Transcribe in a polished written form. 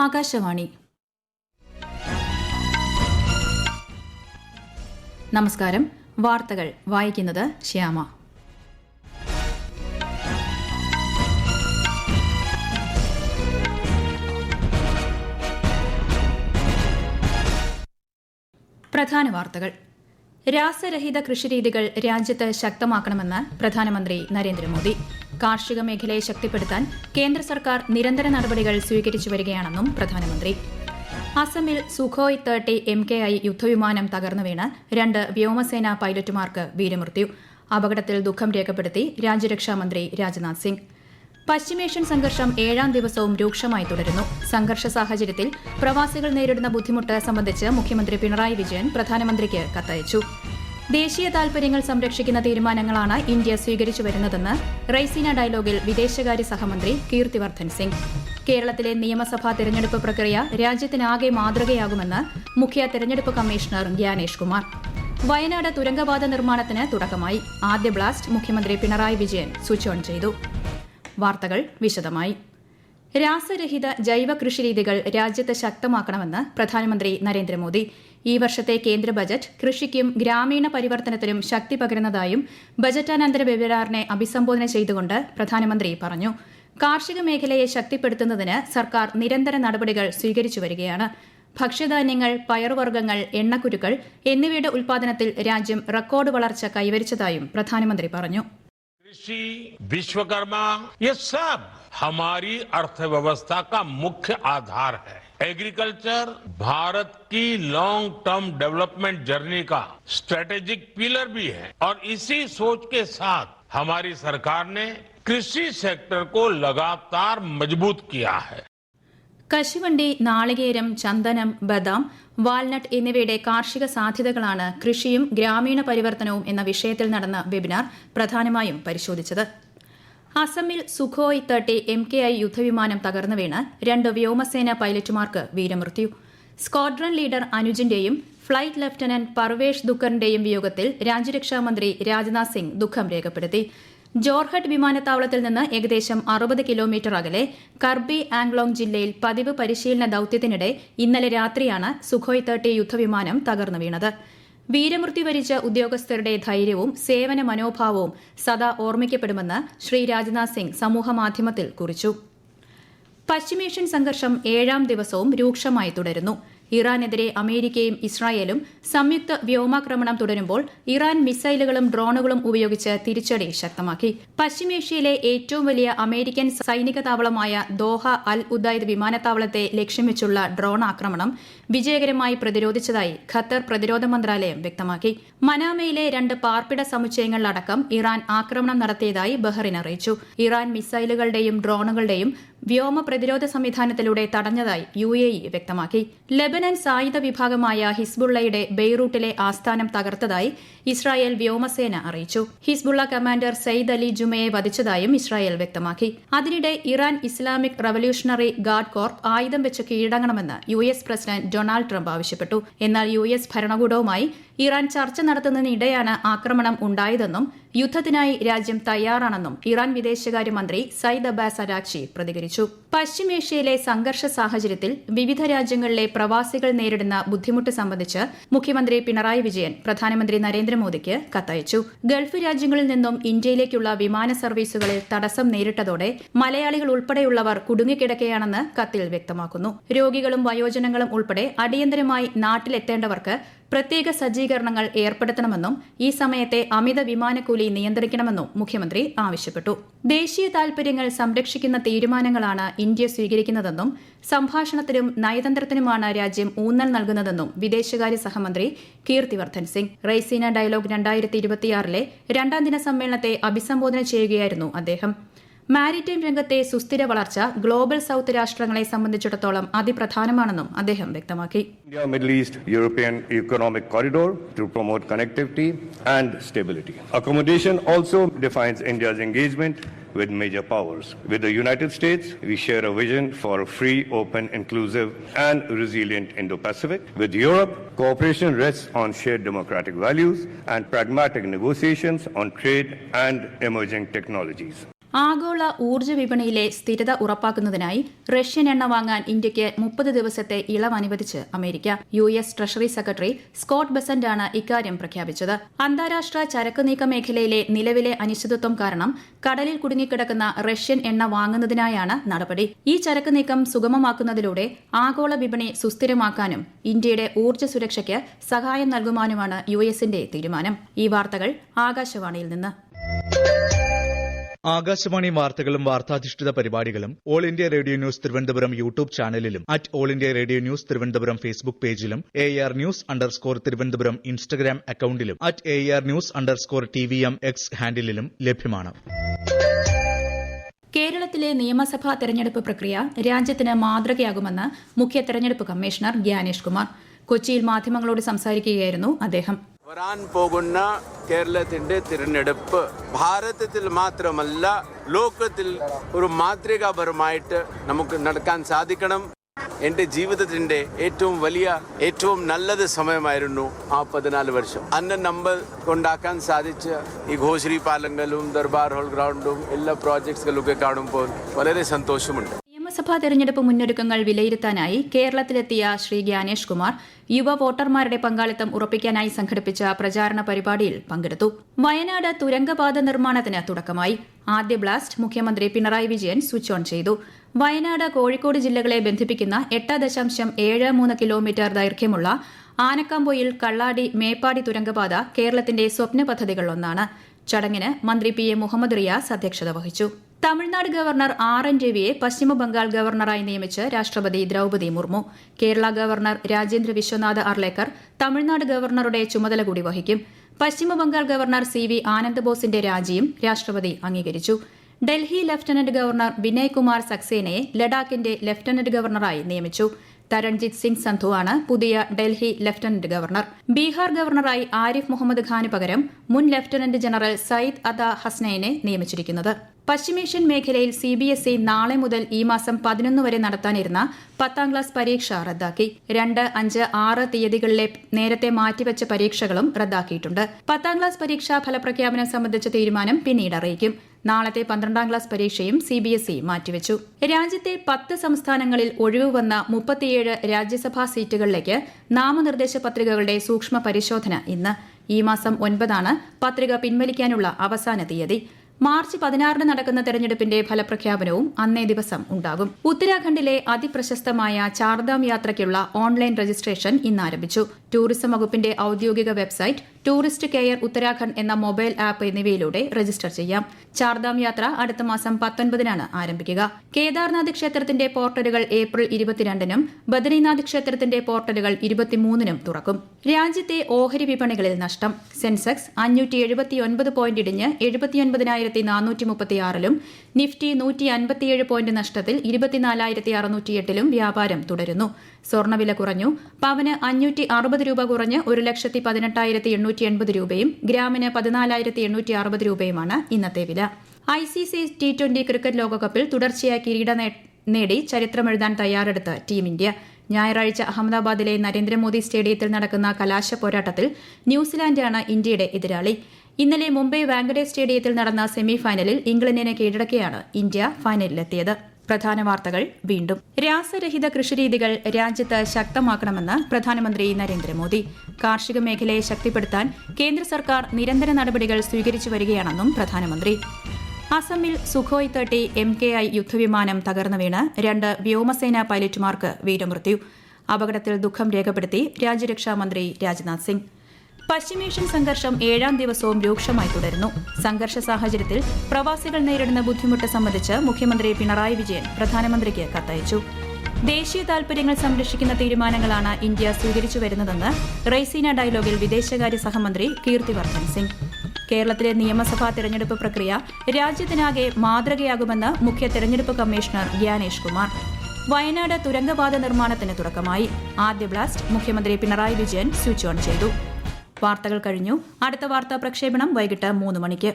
ആകാശവാണി. നമസ്കാരം. വാർത്തകൾ വായിക്കുന്നത് ശ്യാമ. പ്രധാന വാർത്തകൾ. രാസരഹിത കൃഷിരീതികൾ രാജ്യത്ത് ശക്തമാക്കണമെന്ന് പ്രധാനമന്ത്രി നരേന്ദ്രമോദി. കാർഷിക മേഖലയെ ശക്തിപ്പെടുത്താൻ കേന്ദ്ര സർക്കാർ നിരന്തര നടപടികൾ സ്വീകരിച്ചു വരികയാണെന്നും പ്രധാനമന്ത്രി. അസമിൽ സുഖോയ് 30 MKI യുദ്ധവിമാനം തകർന്നു വീണ് 2 വ്യോമസേനാ പൈലറ്റുമാർക്ക് വീരമൃത്യു. അപകടത്തിൽ ദുഃഖം രേഖപ്പെടുത്തി രാജ്യരക്ഷാമന്ത്രി രാജ്നാഥ് സിംഗ്. പശ്ചിമേഷ്യൻ സംഘർഷം 7ാം ദിവസവും രൂക്ഷമായി തുടരുന്നു. സംഘർഷ സാഹചര്യത്തിൽ പ്രവാസികൾ നേരിടുന്ന ബുദ്ധിമുട്ട് സംബന്ധിച്ച് മുഖ്യമന്ത്രി പിണറായി വിജയൻ പ്രധാനമന്ത്രിക്ക് കത്തയച്ചു. ദേശീയ താൽപര്യങ്ങൾ സംരക്ഷിക്കുന്ന തീരുമാനങ്ങളാണ് ഇന്ത്യ സ്വീകരിച്ചു വരുന്നതെന്ന് റൈസീന ഡയലോഗിൽ വിദേശകാര്യ സഹമന്ത്രി കീർത്തിവർദ്ധൻ സിംഗ്. കേരളത്തിലെ നിയമസഭാ തെരഞ്ഞെടുപ്പ് പ്രക്രിയ രാജ്യത്തിനാകെ മാതൃകയാകുമെന്ന് മുഖ്യ തെരഞ്ഞെടുപ്പ് കമ്മീഷണർ ഗ്യാനേഷ് കുമാർ. വയനാട് തുരങ്കപാത നിർമ്മാണത്തിന് തുടക്കമായി. ആദ്യ ബ്ലാസ്റ്റ് മുഖ്യമന്ത്രി പിണറായി വിജയൻ സ്വിച്ച് ഓൺ ചെയ്തു. വാർത്തകൾ വിശദമായി. രാസരഹിത ജൈവ കൃഷിരീതികൾ രാജ്യത്ത് ശക്തമാക്കണമെന്ന് പ്രധാനമന്ത്രി നരേന്ദ്രമോദി. ഈ വർഷത്തെ കേന്ദ്ര ബജറ്റ് കൃഷിക്കും ഗ്രാമീണ പരിവർത്തനത്തിനും ശക്തി പകരുന്നതായും ബജറ്റാനന്തര വെബിനാറിനെ അഭിസംബോധന ചെയ്തുകൊണ്ട് പ്രധാനമന്ത്രി പറഞ്ഞു. കാർഷിക മേഖലയെ ശക്തിപ്പെടുത്തുന്നതിന് സർക്കാർ നിരന്തര നടപടികൾ സ്വീകരിച്ചു വരികയാണ്. ഭക്ഷ്യധാന്യങ്ങൾ, പയറുവർഗ്ഗങ്ങൾ, എണ്ണക്കുരുക്കൾ എന്നിവയുടെ ഉൽപാദനത്തിൽ രാജ്യം റെക്കോർഡ് വളർച്ച കൈവരിച്ചതായും പ്രധാനമന്ത്രി പറഞ്ഞു. कृषि, विश्वकर्मा, ये सब हमारी अर्थव्यवस्था का मुख्य आधार है. एग्रीकल्चर भारत की लॉन्ग टर्म डेवलपमेंट जर्नी का स्ट्रेटेजिक पिलर भी है और इसी सोच के साथ हमारी सरकार ने कृषि सेक्टर को लगातार मजबूत किया है. കശുവണ്ടി, നാളികേരം, ചന്ദനം, ബദാം, വാൽനട്ട് എന്നിവയുടെ കാർഷിക സാധ്യതകളാണ് കൃഷിയും ഗ്രാമീണ പരിവർത്തനവും എന്ന വിഷയത്തിൽ നടന്ന വെബിനാർ പ്രധാനമായും പരിശോധിച്ചത്. അസമിൽ സുഖോയ് 30 MKI യുദ്ധവിമാനം തകർന്നു വീണ് 2 വ്യോമസേന പൈലറ്റുമാർക്ക് വീരമൃത്യു. സ്ക്വാഡ്രൺ ലീഡർ അനുജിന്റെയും ഫ്ലൈറ്റ് ലഫ്റ്റനന്റ് പർവേഷ് ദുക്കറിന്റെയും വിയോഗത്തിൽ രാജ്യരക്ഷാമന്ത്രി രാജ്നാഥ് സിംഗ് ദുഃഖം രേഖപ്പെടുത്തി. ജോർഹട്ട് വിമാനത്താവളത്തിൽ നിന്ന് ഏകദേശം 60 കിലോമീറ്റർ അകലെ കർബി ആംഗ്ലോങ് ജില്ലയിൽ പതിവ് പരിശീലന ദൌത്യത്തിനിടെ ഇന്നലെ രാത്രിയാണ് സുഖോയ് 30 യുദ്ധവിമാനം തകർന്നു വീണത്. വീരമൃത്യു വരിച്ച ഉദ്യോഗസ്ഥരുടെ ധൈര്യവും സേവന മനോഭാവവും സദാ ഓർമ്മിക്കപ്പെടുമെന്ന് ശ്രീ രാജ്നാഥ് സിംഗ് സമൂഹമാധ്യമത്തിൽ കുറിച്ചു. പശ്ചിമേഷ്യൻ സംഘർഷം 7ാം ദിവസവും രൂക്ഷമായി തുടരുന്നു. ഇറാനെതിരെ അമേരിക്കയും ഇസ്രായേലും സംയുക്ത വ്യോമാക്രമണം തുടരുമ്പോൾ ഇറാൻ മിസൈലുകളും ഡ്രോണുകളും ഉപയോഗിച്ച് തിരിച്ചടി ശക്തമാക്കി. പശ്ചിമേഷ്യയിലെ ഏറ്റവും വലിയ അമേരിക്കൻ സൈനിക താവളമായ ദോഹ അൽ ഉദൈദ് വിമാനത്താവളത്തെ ലക്ഷ്യം വെച്ചുള്ള ഡ്രോൺ ആക്രമണം വിജയകരമായി പ്രതിരോധിച്ചതായി ഖത്തർ പ്രതിരോധ മന്ത്രാലയം വ്യക്തമാക്കി. മനാമയിലെ 2 പാർപ്പിട സമുച്ചയങ്ങളിലടക്കം ഇറാൻ ആക്രമണം നടത്തിയതായി ബഹ്റിൻ അറിയിച്ചു. ഇറാൻ മിസൈലുകളുടെയും ഡ്രോണുകളുടെയും വ്യോമ പ്രതിരോധ സംവിധാനത്തിലൂടെ തടഞ്ഞതായി UAE വ്യക്തമാക്കി. ലെബനൻ സായുധ വിഭാഗമായ ഹിസ്ബുള്ളയുടെ ബെയ്റൂട്ടിലെ ആസ്ഥാനം തകർത്തതായി ഇസ്രായേൽ വ്യോമസേന അറിയിച്ചു. ഹിസ്ബുള്ള കമാൻഡർ സയ്യിദ് അലി ജുമയെ വധിച്ചതായും ഇസ്രായേൽ വ്യക്തമാക്കി. അതിനിടെ Iran Islamic revolutionary guard corps ആയുധം വെച്ച് കീഴടങ്ങണമെന്ന് US പ്രസിഡന്റ് ഡൊണാൾഡ് ട്രംപ് ആവശ്യപ്പെട്ടു. എന്നാൽ US ഭരണകൂടവുമായി ഇറാൻ ചർച്ച നടത്തുന്നതിനിടെയാണ് ആക്രമണം ഉണ്ടായതെന്നും യുദ്ധത്തിനായി രാജ്യം തയ്യാറാണെന്നും ഇറാൻ വിദേശകാര്യമന്ത്രി സയ്യിദ് അബ്ബാസ് അരാക്ചി പ്രതികരിച്ചു. പശ്ചിമേഷ്യയിലെ സംഘർഷ സാഹചര്യത്തിൽ വിവിധ രാജ്യങ്ങളിലെ പ്രവാസികൾ നേരിടുന്ന ബുദ്ധിമുട്ട് സംബന്ധിച്ച് മുഖ്യമന്ത്രി പിണറായി വിജയൻ പ്രധാനമന്ത്രി നരേന്ദ്രമോദിക്ക് കത്തയച്ചു. ഗൾഫ് രാജ്യങ്ങളിൽ നിന്നും ഇന്ത്യയിലേക്കുള്ള വിമാന സർവീസുകളിൽ തടസ്സം നേരിട്ടതോടെ മലയാളികൾ ഉൾപ്പെടെയുള്ളവർ കുടുങ്ങിക്കിടക്കുകയാണെന്ന് കത്തിൽ വ്യക്തമാക്കുന്നു. രോഗികളും വയോജനങ്ങളും ഉൾപ്പെടെ അടിയന്തരമായി നാട്ടിലെത്തേണ്ടവർക്ക് പ്രത്യേക സജ്ജീകരണങ്ങൾ ഏർപ്പെടുത്തണമെന്നും ഈ സമയത്തെ അമിത വിമാനക്കൂലി നിയന്ത്രിക്കണമെന്നും മുഖ്യമന്ത്രി ആവശ്യപ്പെട്ടു. ദേശീയ താൽപര്യങ്ങൾ സംരക്ഷിക്കുന്ന തീരുമാനങ്ങളാണ് ഇന്ത്യ സ്വീകരിക്കുന്നതെന്നും സംഭാഷണത്തിനും നയതന്ത്രത്തിനുമാണ് രാജ്യം ഊന്നൽ നൽകുന്നതെന്നും വിദേശകാര്യ സഹമന്ത്രി കീർത്തിവർദ്ധൻ സിംഗ്. റൈസീന ഡയലോഗ് 2026 2ാം ദിന സമ്മേളനത്തെ അഭിസംബോധന ചെയ്യുകയായിരുന്നു അദ്ദേഹം. മാരിടൈം രംഗത്തെ സുസ്ഥിര വളർച്ച ഗ്ലോബൽ സൌത്ത് രാഷ്ട്രങ്ങളെ സംബന്ധിച്ചിടത്തോളം അതിപ്രധാനമാണെന്നും അദ്ദേഹം വ്യക്തമാക്കി. India Middle East European Economic Corridor to promote connectivity and stability. Accommodation also defines India's engagement with major powers. With the United States, we share a vision for a free, open, inclusive and resilient Indo-Pacific. With Europe, cooperation rests on shared democratic values and pragmatic negotiations on trade and emerging technologies. ആഗോള ഊർജ്ജ വിപണിയിലെ സ്ഥിരത ഉറപ്പാക്കുന്നതിനായി Russian എണ്ണ വാങ്ങാൻ ഇന്ത്യയ്ക്ക് 30 ദിവസത്തെ ഇളവ് അനുവദിച്ച് America. US treasury secretary Scott ബെസന്റാണ് ഇക്കാര്യം പ്രഖ്യാപിച്ചത്. അന്താരാഷ്ട്ര ചരക്ക് നീക്ക മേഖലയിലെ നിലവിലെ അനിശ്ചിതത്വം കാരണം കടലിൽ കുടുങ്ങിക്കിടക്കുന്ന റഷ്യൻ എണ്ണ വാങ്ങുന്നതിനായാണ് നടപടി. ഈ ചരക്ക് നീക്കം സുഗമമാക്കുന്നതിലൂടെ ആഗോള വിപണി സുസ്ഥിരമാക്കാനും ഇന്ത്യയുടെ ഊർജ്ജ സുരക്ഷയ്ക്ക് സഹായം നൽകുവാനുമാണ് US-ന്റെ തീരുമാനം. ഈ വാർത്തകൾ ആകാശവാണിയിൽ നിന്ന്. ആകാശവാണി വാർത്തകളും വാർത്താധിഷ്ഠിത പരിപാടികളും all India radio news Thiruvananthapuram YouTube ചാനലിലും all India radio news Thiruvananthapuram Facebook പേജിലും AR News_ തിരുവനന്തപുരം ഇൻസ്റ്റഗ്രാം അക്കൌണ്ടിലും AR News_TVM X ഹാൻഡിലും ലഭ്യമാണ്. കേരളത്തിലെ നിയമസഭാ തെരഞ്ഞെടുപ്പ് പ്രക്രിയ രാജ്യത്തിന് മാതൃകയാകുമെന്ന് മുഖ്യ തെരഞ്ഞെടുപ്പ് കമ്മീഷണർ ഗ്യാനേഷ് കുമാർ. കൊച്ചിയിൽ മാധ്യമങ്ങളോട് സംസാരിക്കുകയായിരുന്നു അദ്ദേഹം. വരാൻ പോകുന്ന കേരളത്തിന്റെ തിരഞ്ഞെടുപ്പ് ഭാരതത്തിൽ മാത്രമല്ല ലോകത്തിൽ ഒരു മാതൃകാപരമായിട്ട് നമുക്ക് നടക്കാൻ സാധിക്കണം. എന്റെ ജീവിതത്തിന്റെ ഏറ്റവും നല്ലത് സമയമായിരുന്നു ആ 14 വർഷം. അന്ന് നമ്മൾ കൊണ്ടാക്കാൻ സാധിച്ച ഈ ഘോഷരി പാലങ്ങളും ദർബാർ ഹാൾ ഗ്രൗണ്ടും എല്ലാ പ്രോജക്ട്സുകളൊക്കെ കാണുമ്പോൾ വളരെ സന്തോഷമുണ്ട്. നിയമസഭാ തെരഞ്ഞെടുപ്പ് മുന്നൊരുക്കങ്ങൾ വിലയിരുത്താനായി കേരളത്തിലെത്തിയ ശ്രീ ഗ്യാനേഷ് കുമാർ യുവ വോട്ടർമാരുടെ പങ്കാളിത്തം ഉറപ്പിക്കാനായി സംഘടിപ്പിച്ച പ്രചാരണ പരിപാടിയിൽ പങ്കെടുത്തു. വയനാട് തുരങ്കപാത നിർമ്മാണത്തിന് തുടക്കമായി. ആദ്യ ബ്ലാസ്റ്റ് മുഖ്യമന്ത്രി പിണറായി വിജയൻ സ്വിച്ച് ഓൺ ചെയ്തു. വയനാട് കോഴിക്കോട് ജില്ലകളെ ബന്ധിപ്പിക്കുന്ന 8.73 കിലോമീറ്റർ ദൈർഘ്യമുള്ള ആനക്കാംപൊയിൽ കള്ളാടി മേപ്പാടി തുരങ്കപാത കേരളത്തിന്റെ സ്വപ്ന പദ്ധതികളിലൊന്നാണ്. ചടങ്ങിന് മന്ത്രി PM മുഹമ്മദ് റിയാസ് അധ്യക്ഷത വഹിച്ചു. തമിഴ്നാട് ഗവർണർ RN രവിയെ പശ്ചിമബംഗാൾ ഗവർണറായി നിയമിച്ച് രാഷ്ട്രപതി ദ്രൌപദി മുർമു. കേരള ഗവർണർ രാജേന്ദ്ര വിശ്വനാഥ് അർലേക്കർ തമിഴ്നാട് ഗവർണറുടെ ചുമതല കൂടി വഹിക്കും. പശ്ചിമബംഗാൾ ഗവർണർ CV ആനന്ദ് ബോസിന്റെ രാജിയും രാഷ്ട്രപതി അംഗീകരിച്ചു. ഡൽഹി ലഫ്റ്റനന്റ് ഗവർണർ വിനയ് കുമാർ സക്സേനയെ ലഡാക്കിന്റെ ലഫ്റ്റനന്റ് ഗവർണറായി നിയമിച്ചു. തരൺജിത് സിംഗ് സന്ധു ആണ് പുതിയ ഡൽഹി ലഫ്റ്റനന്റ് ഗവർണർ. ബീഹാർ ഗവർണറായി ആരിഫ് മുഹമ്മദ് ഖാന് പകരം മുൻ ലഫ്റ്റനന്റ് ജനറൽ സയ്യിദ് അദ ഹസ്നൈനെ നിയമിച്ചിരിക്കുന്നത്. പശ്ചിമേഷ്യൻ മേഖലയിൽ CBSE നാളെ മുതൽ ഈ മാസം 11 വരെ നടത്താനിരുന്ന 10ാം ക്ലാസ് പരീക്ഷ റദ്ദാക്കി. 2, 5, 6 തീയതികളിലെ നേരത്തെ മാറ്റിവെച്ച പരീക്ഷകളും റദ്ദാക്കിയിട്ടുണ്ട്. 10ാം ക്ലാസ് പരീക്ഷാ ഫലപ്രഖ്യാപനം സംബന്ധിച്ച തീരുമാനം പിന്നീട് അറിയിക്കും. നാളത്തെ 12ാം ക്ലാസ് പരീക്ഷയും CBSE മാറ്റിവെച്ചു. രാജ്യത്തെ 10 സംസ്ഥാനങ്ങളിൽ ഒഴിവ് വന്ന 37 രാജ്യസഭാ സീറ്റുകളിലേക്ക് നാമനിർദ്ദേശ പത്രികകളുടെ സൂക്ഷ്മ പരിശോധന ഇന്ന്. ഈ മാസം 9 പത്രിക പിൻവലിക്കാനുള്ള അവസാന തീയതി. മാർച്ച് 16 നടക്കുന്ന തെരഞ്ഞെടുപ്പിന്റെ ഫലപ്രഖ്യാപനവും അന്നേ ദിവസം ഉണ്ടാകും. ഉത്തരാഖണ്ഡിലെ അതിപ്രശസ്തമായ ചാർധാം യാത്രയ്ക്കുള്ള ഓൺലൈൻ രജിസ്ട്രേഷൻ ഇന്ന് ആരംഭിച്ചു. ടൂറിസം വകുപ്പിന്റെ ഔദ്യോഗിക വെബ്സൈറ്റ്, ടൂറിസ്റ്റ് കെയർ ഉത്തരാഖണ്ഡ് എന്ന മൊബൈൽ ആപ്പ് എന്നിവയിലൂടെ രജിസ്റ്റർ ചെയ്യാം. ചാർധാം യാത്ര അടുത്ത മാസം 19 ആരംഭിക്കുക. കേദാർനാഥ് ക്ഷേത്രത്തിന്റെ പോർട്ടലുകൾ ഏപ്രിൽ 22 ബദരീനാഥ് ക്ഷേത്രത്തിന്റെ പോർട്ടലുകൾ 23 തുറക്കും. രാജ്യത്തെ ഓഹരി വിപണികളിൽ നഷ്ടം. സെൻസെക്സ് 579 പോയിന്റ് ഇടിഞ്ഞ് 79,436 നിഫ്റ്റി 157 പോയിന്റ് നഷ്ടത്തിൽ 24,608 വ്യാപാരം തുടരുന്നു. സ്വർണ്ണവില കുറഞ്ഞു. പവന് 560 രൂപ കുറഞ്ഞ് 1,18,880 രൂപയും ഗ്രാമിന് 14,860 രൂപയുമാണ് ഇന്നത്തെ വില. ICC T20 ക്രിക്കറ്റ് ലോകകപ്പിൽ തുടർച്ചയായി കിരീടം നേടി ചരിത്രമെഴുതാൻ തയ്യാറെടുത്ത് ടീം ഇന്ത്യ. ഞായറാഴ്ച അഹമ്മദാബാദിലെ നരേന്ദ്രമോദി സ്റ്റേഡിയത്തിൽ നടക്കുന്ന കലാശ പോരാട്ടത്തിൽ ന്യൂസിലാൻഡാണ് ഇന്ത്യയുടെ എതിരാളി. ഇന്നലെ മുംബൈ വാങ്കഡെ സ്റ്റേഡിയത്തിൽ നടന്ന സെമിഫൈനലിൽ ഇംഗ്ലണ്ടിനെ കീഴടക്കിയാണ് ഇന്ത്യ ഫൈനലിലെത്തിയത്. പ്രധാന വാർത്തകൾ വീണ്ടും. രാസരഹിത കൃഷിരീതികൾ രാജ്യത്ത് ശക്തമാക്കണമെന്ന് പ്രധാനമന്ത്രി നരേന്ദ്രമോദി. കാർഷിക മേഖലയെ ശക്തിപ്പെടുത്താൻ കേന്ദ്ര സർക്കാർ നിരന്തര നടപടികൾ സ്വീകരിച്ചു വരികയാണെന്നും പ്രധാനമന്ത്രി. അസമിൽ സുഖോയ് 30 MKI യുദ്ധവിമാനം തകർന്നു വീണ് 2 വ്യോമസേനാ പൈലറ്റുമാർക്ക് വീരമൃത്യു. അപകടത്തിൽ ദുഃഖം രേഖപ്പെടുത്തി രാജ്യരക്ഷാമന്ത്രി രാജ്നാഥ് സിംഗ്. പശ്ചിമേഷ്യൻ സംഘർഷം 7ാം ദിവസവും രൂക്ഷമായി തുടരുന്നു. സംഘർഷ സാഹചര്യത്തിൽ പ്രവാസികൾ നേരിടുന്ന ബുദ്ധിമുട്ട് സംബന്ധിച്ച് മുഖ്യമന്ത്രി പിണറായി വിജയൻ പ്രധാനമന്ത്രിക്ക് കത്തയച്ചു. ദേശീയ താൽപര്യങ്ങൾ സംരക്ഷിക്കുന്ന തീരുമാനങ്ങളാണ് ഇന്ത്യ സ്വീകരിച്ചു വരുന്നതെന്ന് റെയ്സീന ഡയലോഗിൽ വിദേശകാര്യ സഹമന്ത്രി കീർത്തിവർദ്ധൻ സിംഗ്. കേരളത്തിലെ നിയമസഭാ തെരഞ്ഞെടുപ്പ് പ്രക്രിയ രാജ്യത്തിനാകെ മാതൃകയാകുമെന്ന് മുഖ്യ തെരഞ്ഞെടുപ്പ് കമ്മീഷണർ ഗ്യാനേഷ് കുമാർ. വയനാട് തുരങ്കപാത നിർമ്മാണത്തിന് തുടക്കമായി. ആദ്യ ബ്ലാസ്റ്റ് മുഖ്യമന്ത്രി പിണറായി വിജയൻ സ്വിച്ച് ഓൺ ചെയ്തു. വാർത്തകൾ കഴിഞ്ഞു. അടുത്ത വാർത്താ പ്രക്ഷേപണം വൈകിട്ട് 3 മണിക്ക്.